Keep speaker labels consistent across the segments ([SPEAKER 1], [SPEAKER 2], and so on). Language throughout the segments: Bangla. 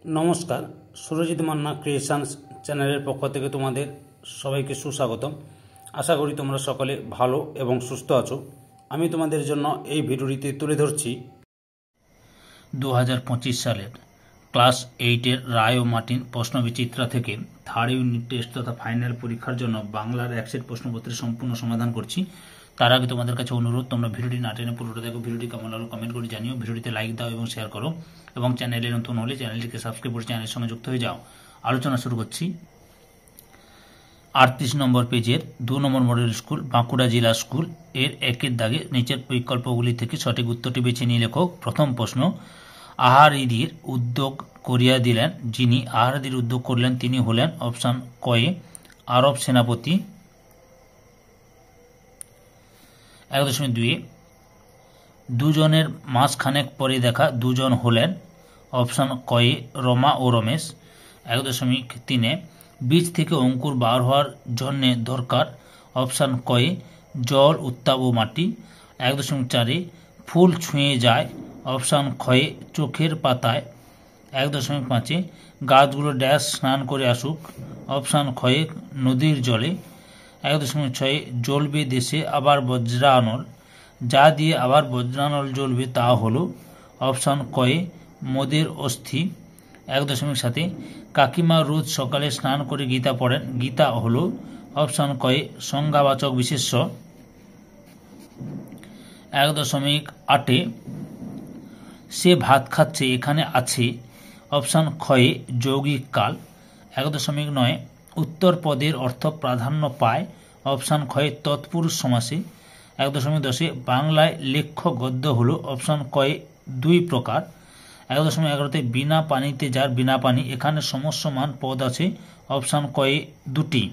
[SPEAKER 1] নমস্কার, সুরজিৎ মান্না ক্রিয়েশনস চ্যানেলের পক্ষ থেকে তোমাদের সবাইকে সুস্বাগতম। আশা করি তোমরা সকলে ভালো এবং সুস্থ আছো। আমি তোমাদের জন্য এই ভিডিওটিতে তুলে ধরছি 2025 সালের ক্লাস 8-এর রায় ও মার্টিন প্রশ্নবিচিত্রা থেকে থার্ড ইউনিট টেস্ট তথা ফাইনাল পরীক্ষার জন্য বাংলার একসেট প্রশ্নপত্রের সম্পূর্ণ সমাধান করছি। তার আগে তোমাদের কাছে অনুরোধ, তোমরা ভিডিওটি না টেনে পুরোটা দেখো। ভিডিওটি কেমন লাগলো কমেন্ট করে জানিও, ভিডিওটিতে লাইক দাও এবং শেয়ার করো, এবং চ্যানেলে নতুন হলে চ্যানেলটিকে সাবস্ক্রাইব করে চ্যানেলের সঙ্গে যুক্ত হয়ে যাও। আলোচনা শুরু করছি। 38 নম্বর পেজের 2 নম্বর মডেল স্কুল বাঁকুড়া জেলা স্কুল এর 1-এর দাগে নিচের বিকল্পগুলি থেকে সঠিক উত্তরটি বেছে নিয়ে লেখো। প্রথম প্রশ্ন, আহারাদির উদ্যোগ করিয়া দিলেন যিনি। আহারাদির উদ্যোগ করলেন তিনি হলেন অপশান কয়ে আরব সেনাপতি। 1.2 দুজনের মাসখানেক পরে দেখা দুজন হলেন অপশান কয়ে রমা ও রমেশ। 1.3 বীজ থেকে অঙ্কুর বার হওয়ার জন্যে দরকার অপশান কয়ে জল, উত্তাপ ও মাটি। 1.4 ফুল ছুঁয়ে যায় অপশান ক্ষয়ে চোখের পাতায়। 1.5 গাছগুলো ড্যাশ স্নান করে আসুক অপশান ক্ষয়ে নদীর জলে। 1.6 জ্বলবে দেশে আবার বজ্রানল, যা দিয়ে আবার বজ্রানল জ্বলবে তা হলো অপশান কয়ে মদের অস্থি। 1.7 কাকিমা রোজ সকালে স্নান করে গীতা পড়েন, গীতা হলো অপশান কয়ে সংজ্ঞাবাচক বিশেষ্য। 1.8 সে ভাত খাচ্ছে এখানে আছে অপশান ক্ষয়ে যৌগিক কাল। 1.9 উত্তর পদের অর্থ প্রাধান্য পায় অপশান ক্ষয়ে তৎপুরুষ সমাসে। 1.10 বাংলায় লেখ্য গদ্য হলো অপশান কয়ে 2 প্রকার। 1.11 বিনা পানিতে যার বিনা পানি, এখানে সমস্যমান পদ আছে অপশান কয়ে 2টি।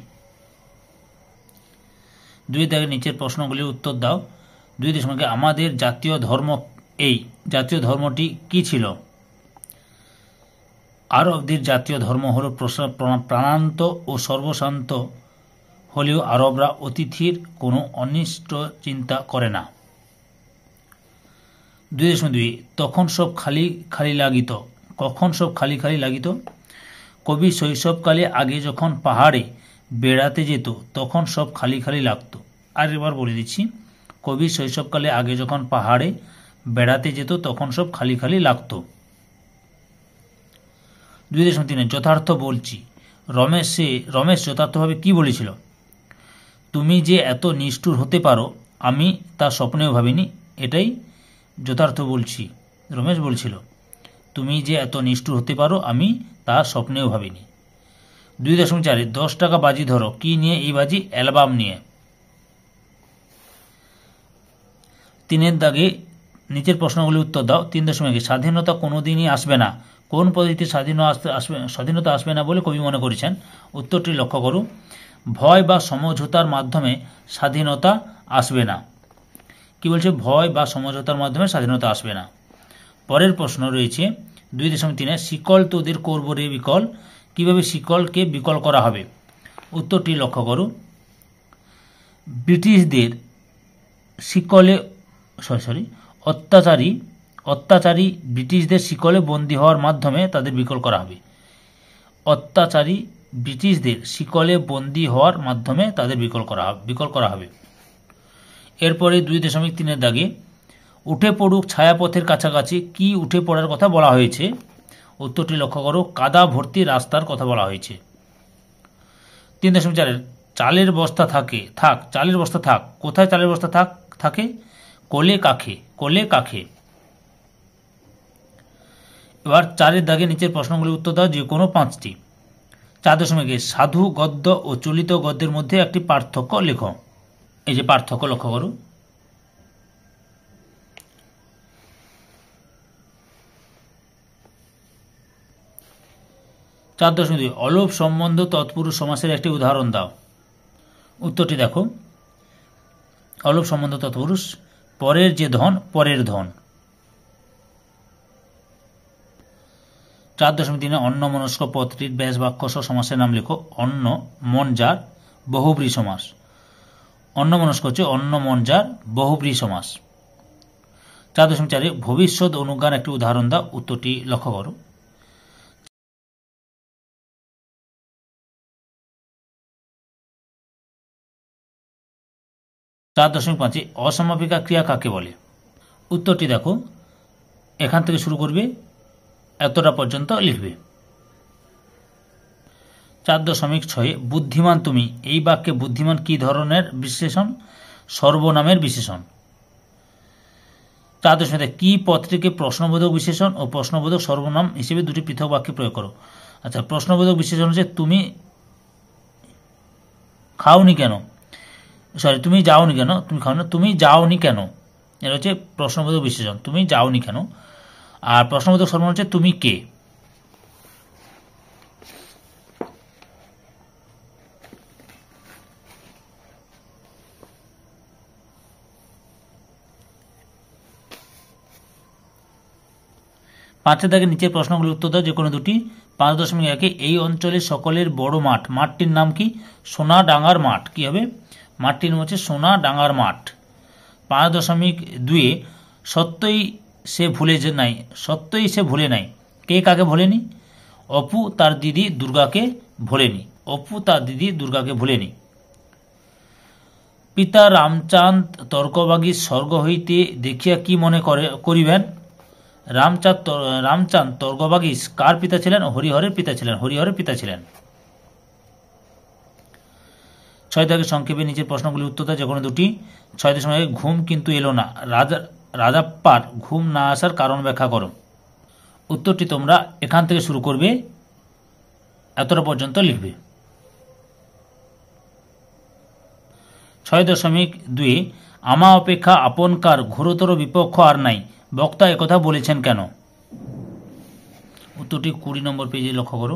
[SPEAKER 1] 2 দাগে নিচের প্রশ্নগুলির উত্তর দাও। 2 আমাদের জাতীয় ধর্ম, এই জাতীয় ধর্মটি কি ছিল? আরবদের জাতীয় ধর্ম হল প্রাণান্ত ও সর্বশান্ত হলেও আরবরা অতিথির কোনো অনিষ্ট চিন্তা করে না। 2.2 তখন সব খালি খালি লাগিত, কখন সব খালি খালি লাগিত? কবি শৈশবকালে আগে যখন পাহাড়ে বেড়াতে যেত তখন সব খালি খালি লাগতো। আর এবার বলে দিচ্ছি, কবি শৈশবকালে আগে যখন পাহাড়ে বেড়াতে যেত তখন সব খালি খালি লাগতো। 2.3 যথার্থ বলছি, রমেশ যথার্থভাবে কি বলেছিল? তুমি যে এত নিষ্ঠুর হতে পারো আমি তা স্বপ্নেও ভাবিনি। এটাই যথার্থ বলছি, রমেশ বলছিল তুমি যে এত নিষ্ঠুর হতে পারো আমি তা স্বপ্নেও ভাবিনি। 2.4 10 টাকা বাজি ধরো, কি নিয়ে এই বাজি? অ্যালবাম নিয়ে। 3-এর দাগে নিচের প্রশ্নগুলি উত্তর দাও। 3.1 স্বাধীনতা কোনোদিনই আসবে না, কোন পদ্ধতিতে স্বাধীনতা আসবে না বলে কবি মনে করেছেন? উত্তরটি লক্ষ্য করো। ভয় বা সমঝোতার মাধ্যমে স্বাধীনতা আসবে না। কি বলছে? ভয় বা সমঝোতার মাধ্যমে স্বাধীনতা আসবে না। পরের প্রশ্ন রয়েছে 2.3 শিকল তোদের করব রে বিকল, কিভাবে শিকলকে বিকল করা হবে? উত্তরটি লক্ষ্য করো। ব্রিটিশদের শিকলে অত্যাচারী ব্রিটিশদের শিকলে বন্দী হওয়ার মাধ্যমে তাদের বিকল করা হবে। অত্যাচারী ব্রিটিশদের শিকলে বন্দী হওয়ার মাধ্যমে তাদের বিকল করা হবে। এরপরে 2.3-এর দাগে উঠে পড়ুক ছায়াপথের কাছাকাছি, কি উঠে পড়ার কথা বলা হয়েছে? উত্তরটি লক্ষ্য করো। কাদা ভর্তি রাস্তার কথা বলা হয়েছে। 3.4 চালের বস্তা চালের বস্তা থাক, কোথায় চালের বস্তা থাকে? কোলে কাখে। এবার 4-এর দাগে নিচের প্রশ্নগুলির উত্তর দাও, যে কোনো 5টি। 4.1 সাধু গদ্য ও চলিত গদ্যের মধ্যে একটি পার্থক্য লেখো। এই যে পার্থক্য লক্ষ্য করো। 4.2 অলোপ সম্বন্ধ তৎপুরুষ সমাসের একটি উদাহরণ দাও। উত্তরটি দেখো। অলোপ সম্বন্ধ তৎপুরুষ, পরের যে ধন পরের ধন। 4.3 অন্যমনস্ক পদটির ব্যাস বাক্য সহ সমাসের নাম লেখো। অন্ন মন যার বহুব্রী সমাস। অন্যমনস্ক হচ্ছে অন্ন মন যার বহুব্রী সমাস। 4.4 ভবিষ্যৎ অনুজ্ঞার একটি উদাহরণ দাও। উত্তরটি লক্ষ্য করো। 4.5 অসমাপিকা ক্রিয়া কাকে বলে? উত্তরটি দেখো, এখান থেকে শুরু করবে, এতটা পর্যন্ত লিখবে। 4.6 বুদ্ধিমান তুমি, এই বাক্যে বুদ্ধিমান কি ধরনের বিশেষণ? সর্বনামের বিশেষণ। 4.7 কি পদটিকে প্রশ্নবোধক বিশেষণ ও প্রশ্নবোধক সর্বনাম হিসেবে দুটি পৃথক বাক্যে প্রয়োগ করো। আচ্ছা, প্রশ্নবোধক বিশেষণ হচ্ছে তুমি খাওনি কেন, তুমি যাওনি কেন, তুমি খাও না, তুমি যাওনি কেন, এটা হচ্ছে প্রশ্নবোধক বিশেষণ, তুমি যাওনি কেন। আর প্রশ্নবোধক সর্বনাম হচ্ছে তুমি কে। পাঁচের দাগে নিচের প্রশ্নগুলির উত্তর দাও যে কোনো দুটি। 5.1 এই অঞ্চলের সকলের বড় মাঠ, মাঠটির নাম কি? সোনাডাঙ্গার মাঠ। কি হবে? মাঠটির নাম হচ্ছে সোনাডাঙ্গার মাঠ। 5.2 সত্যই সে ভুলে নাই, সত্যই সে ভুলে নাই, কে কাকে ভোলেনি? অপু তার দিদি দুর্গাকে ভোলেনি, অপু তার দিদি দুর্গাকে ভোলেনি। পিতা রামচাঁদ তর্কবাগীর স্বর্গ হইতে দেখিয়া কি মনে করিবেন? রামচাঁদ তর্কবাগীশ কার পিতা ছিলেন? হরিহরের পিতা ছিলেন, হরিহরের পিতা ছিলেন। 6 দাগে সংক্ষেপে নিচের প্রশ্নগুলির উত্তর দাও যে কোনো দুটি। 6.1 ঘুম কিন্তু এলো না, রাজাপ্পার ঘুম না আসার কারণ ব্যাখ্যা করো। উত্তরটি তোমরা এখান থেকে শুরু করবে, এতটা পর্যন্ত লিখবে। 6.2 আমা অপেক্ষা আপনকার ঘোরতর বিপক্ষ আর নাই, বক্তা একথা বলেছেন কেন? উত্তরটি 20 নম্বর পেজে লক্ষ্য করো।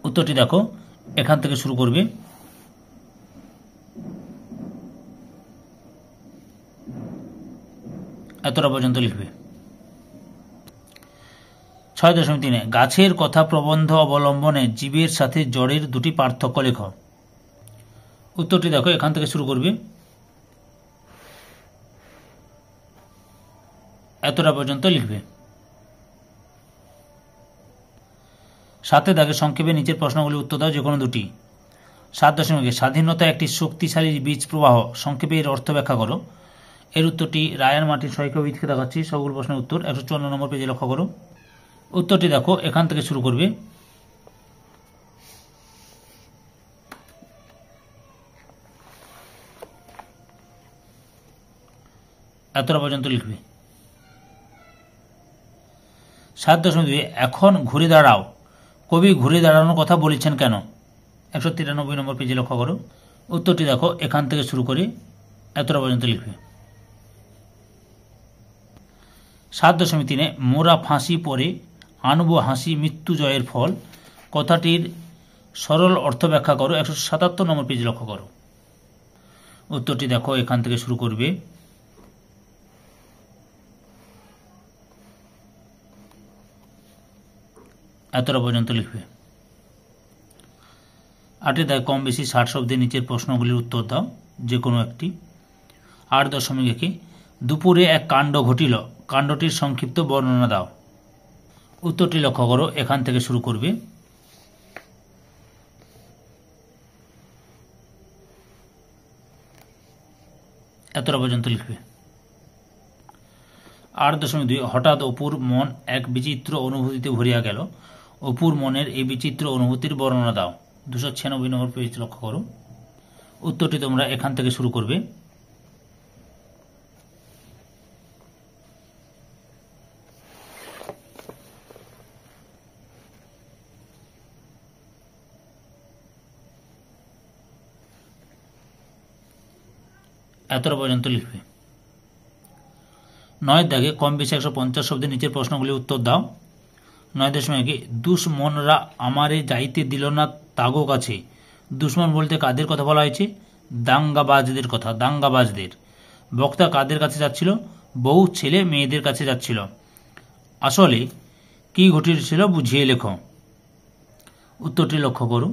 [SPEAKER 1] উত্তরটি দেখো, এখান থেকে শুরু করবে, এতটা পর্যন্ত লিখবে। 6.3 গাছের কথা প্রবন্ধ অবলম্বনে জীবের সাথে জড়ের দুটি পার্থক্য লেখ। উত্তরটি দেখো, এখান থেকে শুরু করবে, এতটা পর্যন্ত লিখবে। 7 দাগে সংক্ষেপে নিচের প্রশ্নগুলি উত্তর দাও যে কোনো দুটি। 7.1 স্বাধীনতা একটি শক্তিশালী বীজ প্রবাহ, সংক্ষেপে এর অর্থ ব্যাখ্যা করো। এর উত্তরটি রায়ান মার্টিন শৈকবিদকে দেখাচ্ছি, সবগুলো প্রশ্নের উত্তর 154 নম্বর পেজে লক্ষ্য করো। উত্তরটি দেখো, এখান থেকে শুরু করবে, এতটা পর্যন্ত লিখবে। 7.2 এখন ঘুরে দাঁড়াও, কবি ঘুরে দাঁড়ানোর কথা বলেছেন কেন? 193 নম্বর পেজে লক্ষ্য করো। উত্তরটি দেখো, এখান থেকে শুরু করে এতটা পর্যন্ত লিখবে। 7.3 মোরা ফাঁসি পরে আনব হাসি মৃত্যু জয়ের ফল, কথাটির সরল অর্থ ব্যাখ্যা করো। 177 নম্বর পেজে লক্ষ্য করো। উত্তরটি দেখো, এখান থেকে শুরু করবে, এতটা পর্যন্ত লিখবে। 8 দাগে কম বেশি 60 শব্দের নিচের প্রশ্নগুলির উত্তর দাও যে কোনো একটি। 8.1 দুপুরে এক কাণ্ড ঘটিল, কাণ্ডটির সংক্ষিপ্ত বর্ণনা দাও। উত্তরটি লক্ষ্য করো, এখান থেকে শুরু করবে, এতটা পর্যন্ত লিখবে। 8.2 হঠাৎ অপুর মন এক বিচিত্র অনুভূতিতে ভরিয়া গেল, অপুর মনের এই বিচিত্র অনুভূতির বর্ণনা দাও। 296 নম্বর পেজ লক্ষ্য করো। উত্তরটি তোমরা এখান থেকে শুরু করবে, এতটা পর্যন্ত লিখবে। 9 দাগে কম বেশি 150 শব্দের নিচের প্রশ্নগুলির উত্তর দাও। 9.1 দুশ্মনরা আমারে যাইতে দিল না তাগো কাছে, দুশ্মন বলতে কাদের কথা বলা হয়েছে? দাঙ্গাবাজদের কথা, দাঙ্গাবাজদের। বক্তা কাদের কাছে যাচ্ছিল? বহু ছেলে মেয়েদের কাছে যাচ্ছিল। আসলে কি ঘটেছিল বুঝিয়ে লেখো। উত্তরটি লক্ষ্য করো।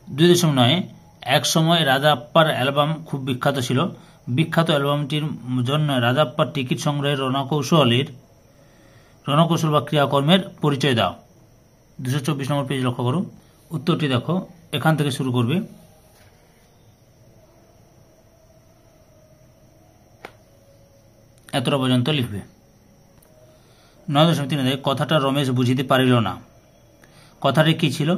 [SPEAKER 1] 2.9 এক সময় রাজাপ্পার অ্যালবাম খুব বিখ্যাত ছিল। বিখ্যাত অ্যালবামটির জন্য রাজাপ্পার টিকিট সংগ্রহের রণকৌশল বা ক্রিয়াকর্মের পরিচয় দাও। 224 নম্বর পেজ লক্ষ্য করো। উত্তরটি দেখো, এখান থেকে শুরু করবে। এতটা পর্যন্ত লিখবে। 9.3 কথাটা রমেশ বুঝিতে পারিল না। কথাটি কি ছিল?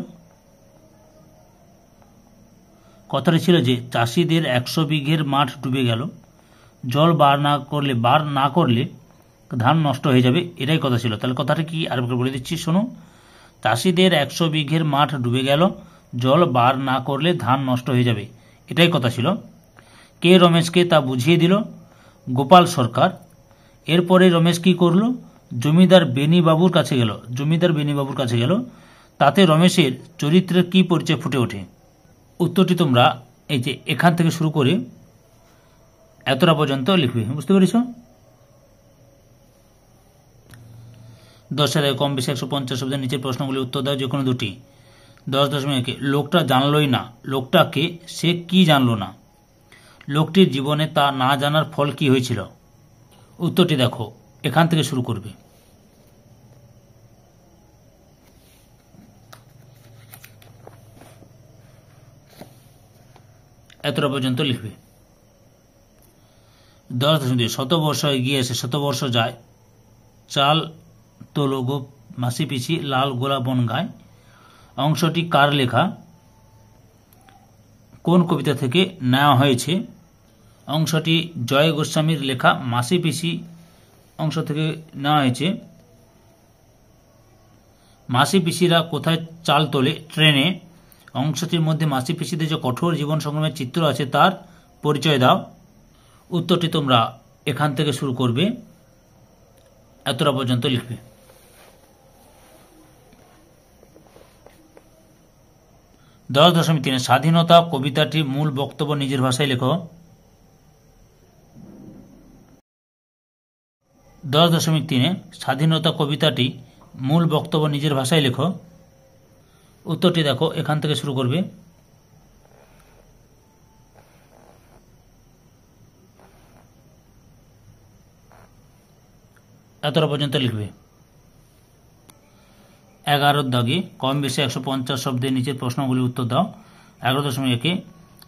[SPEAKER 1] কথাটি ছিল যে চাষিদের 100 বিঘের মাঠ ডুবে গেল, জল বার না করলে ধান নষ্ট হয়ে যাবে, এটাই কথা ছিল। তাহলে কথাটা কি আরেকবার বলে দিচ্ছি, শোনো। চাষিদের 100 বিঘের মাঠ ডুবে গেল, জল বার না করলে ধান নষ্ট হয়ে যাবে, এটাই কথা ছিল। কে রমেশকে তা বুঝিয়ে দিল? গোপাল সরকার। এরপরে রমেশ কি করল? জমিদার বেনিবাবুর কাছে গেল। তাতে রমেশের চরিত্রের কি পরিচয় ফুটে ওঠে? উত্তরটি তোমরা এই যে এখান থেকে শুরু করে এতটা পর্যন্ত লিখবে। বুঝতে পেরেছ? 10 কম বেশি 150 শব্দের নিচের প্রশ্নগুলির উত্তর দাও, যে কোনো দুটি। 10.1 লোকটা জানলই না। লোকটা কে? সে কি জানল না? লোকটির জীবনে তা না জানার ফল কি হয়েছিল? উত্তরটি দেখো, এখান থেকে শুরু করবে। এতটা পর্যন্ত লিখবে। 10.2 শতবর্ষ এগিয়ে এসে শতবর্ষ যায়, চাল তোলো গো মাসি পিছি, লাল গোলা বন গায়। অংশটি কার লেখা? কোন কবিতা থেকে নেওয়া হয়েছে? অংশটি জয় গোস্বামীর লেখা মাসি পিছি অংশ থেকে নেওয়া হয়েছে। মাসি পিসিরা কোথায় চাল তোলে? ট্রেনে। অংশটির মধ্যে মাসি পিসিদের যে কঠোর জীবন সংগ্রামের চিত্র আছে তার পরিচয় দাও। উত্তরটি তোমরা এখান থেকে শুরু করবে, এতটা পর্যন্ত লিখবে। 10.3 স্বাধীনতা কবিতাটির মূল বক্তব্য নিজের ভাষায় লেখো। 10.3 স্বাধীনতা কবিতাটি মূল বক্তব্য নিজের ভাষায় লেখো। উত্তরটি দেখো, এখান থেকে শুরু করবে। এতটা পর্যন্ত লিখবে। 11 দাগে কম বেশি 150 শব্দের নিচের প্রশ্নগুলির উত্তর দাও। 11.1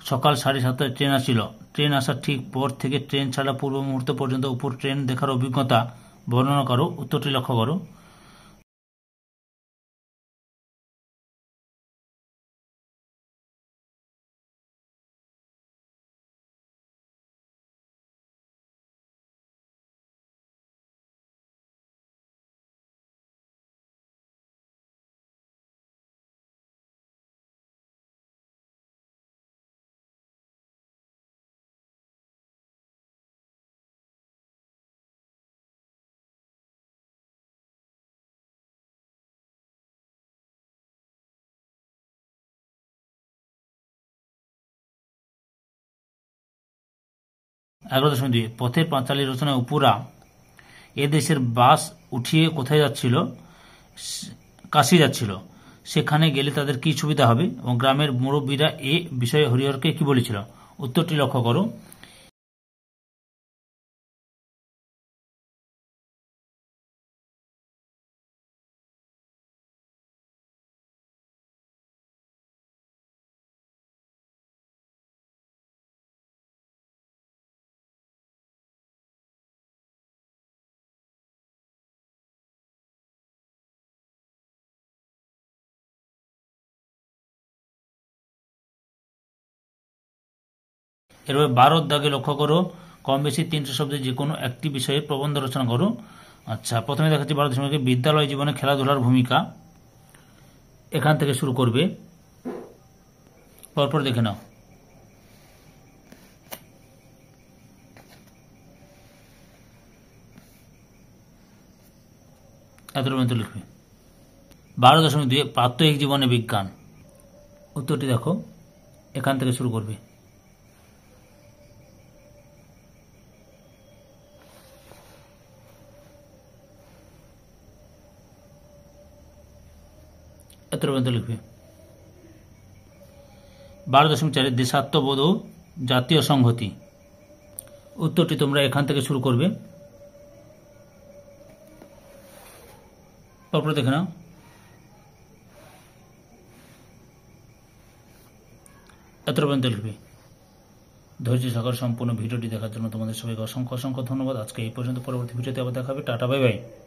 [SPEAKER 1] সকাল 7:30টায় ট্রেন আসছিল। ট্রেন আসার ঠিক পর থেকে ট্রেন ছাড়া পূর্ব মুহূর্ত পর্যন্ত উপর ট্রেন দেখার অভিজ্ঞতা বর্ণনা করো। উত্তরটি লক্ষ্য করো। (11.2) পথের পাঁচালী রচনায় অপুরা এদেশের বাস উঠিয়ে কোথায় যাচ্ছিল? কাশী যাচ্ছিল। সেখানে গেলে তাদের কি সুবিধা হবে? এবং গ্রামের মুরব্বীরা এ বিষয়ে হরিহরকে কি বলেছিল? উত্তরটি লক্ষ্য করো। এরপরে 12 দাগে লক্ষ্য করো, কম বেশি 300 শব্দের যে কোনো একটি বিষয়ে প্রবন্ধ রচনা করো। আচ্ছা, প্রথমে দেখাচ্ছি 12.1 বিদ্যালয় জীবনে খেলাধুলার ভূমিকা। এখান থেকে শুরু করবে, পরপর দেখে নাও। এতটা পর্যন্ত লিখবে। 12.2 প্রাত্যহিক জীবনে বিজ্ঞান। উত্তরটি দেখো, এখান থেকে শুরু করবে। এতটা পর্যন্ত লিখবে। 12.4 দেশাত্মবোধ ও জাতীয় সংহতি। উত্তরটি তোমরা এখান থেকে শুরু করবে। তারপরে দেখে নাও। এত পর্যন্ত লিখবে। ধৈর্য সহকারে সম্পূর্ণ ভিডিওটি দেখার জন্য তোমাদের সবাইকে অসংখ্য অসংখ্য ধন্যবাদ। আজকে এই পর্যন্ত, পরবর্তী ভিডিওতে আবার দেখা হবে। Tata, bye bye.